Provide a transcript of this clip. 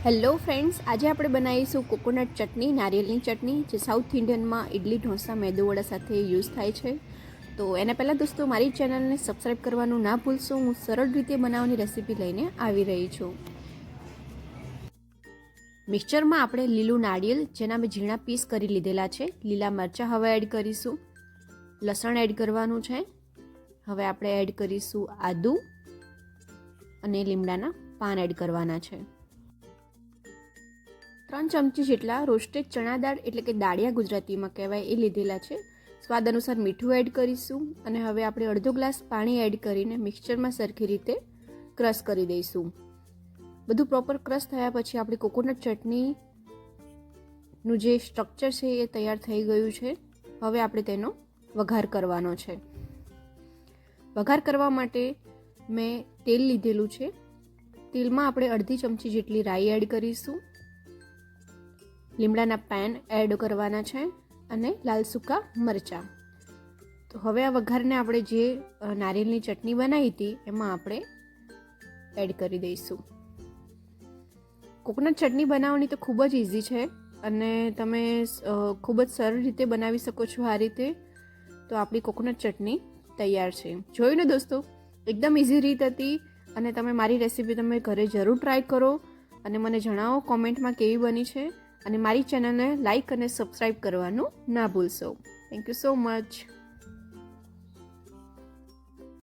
Hello friends, આજે આપણે બનાવીશું કોકોનટ ચટણી, નારિયેળની ચટણી, જે સાઉથ ઇન્ડિયનમાં ઇડલી, ઢોસા, મેદુવડા સાથે યુઝ થાય છે. તો એના પહેલાં દોસ્તો મારી ચેનલને સબસ્ક્રાઈબ કરવાનું ના ભૂલશો. હું સરળ રીતે બનાવવાની રેસીપી લઈને આવી રહી છું. મિક્સચરમાં આપણે લીલું નારિયેળ, જેના મેં ઝીણા પીસ કરી લીધેલા છે, લીલા મરચાં હવે એડ કરીશું, લસણ એડ કરવાનું છે. હવે આપણે એડ કરીશું આદુ અને લીમડાના પાન એડ કરવાના છે. 3 ચમચી જેટલા રોસ્ટેડ ચણા દાળ એટલે કે દાળિયા ગુજરાતીમાં કહેવાય એ લીધેલા છે. સ્વાદ અનુસાર મીઠું એડ કરીશું અને હવે આપણે અડધો ગ્લાસ પાણી એડ કરીને મિક્સચરમાં સરખી રીતે ક્રશ કરી દઈશું. બધું પ્રોપર ક્રશ થયા પછી આપણી કોકોનટ ચટણીનું જે સ્ટ્રક્ચર છે એ તૈયાર થઈ ગયું છે. હવે આપણે તેનો વઘાર કરવાનો છે. વઘાર કરવા માટે મેં તેલ લીધેલું છે. તેલમાં આપણે અડધી ચમચી જેટલી રાઈ એડ કરીશું, લીમડાના પાન એડ કરવાના છે અને લાલ સૂકા મરચાં. તો હવે આ વઘારને આપણે જે નારિયેળની ચટણી બનાવી હતી એમાં આપણે એડ કરી દઈશું. કોકોનટ ચટણી બનાવવાની તો ખૂબ જ ઇઝી છે અને તમે ખૂબ જ સરળ રીતે બનાવી શકો છો. આ રીતે તો આપણી કોકોનટ ચટણી તૈયાર છે. જોયું ને દોસ્તો, એકદમ ઇઝી રીત હતી અને તમે મારી રેસીપી તમે ઘરે જરૂર ટ્રાય કરો અને મને જણાવો કોમેન્ટમાં કેવી બની છે. અને મારી ચેનલને લાઈક અને સબસ્ક્રાઈબ કરવાનું ના ભૂલશો. Thank you so much.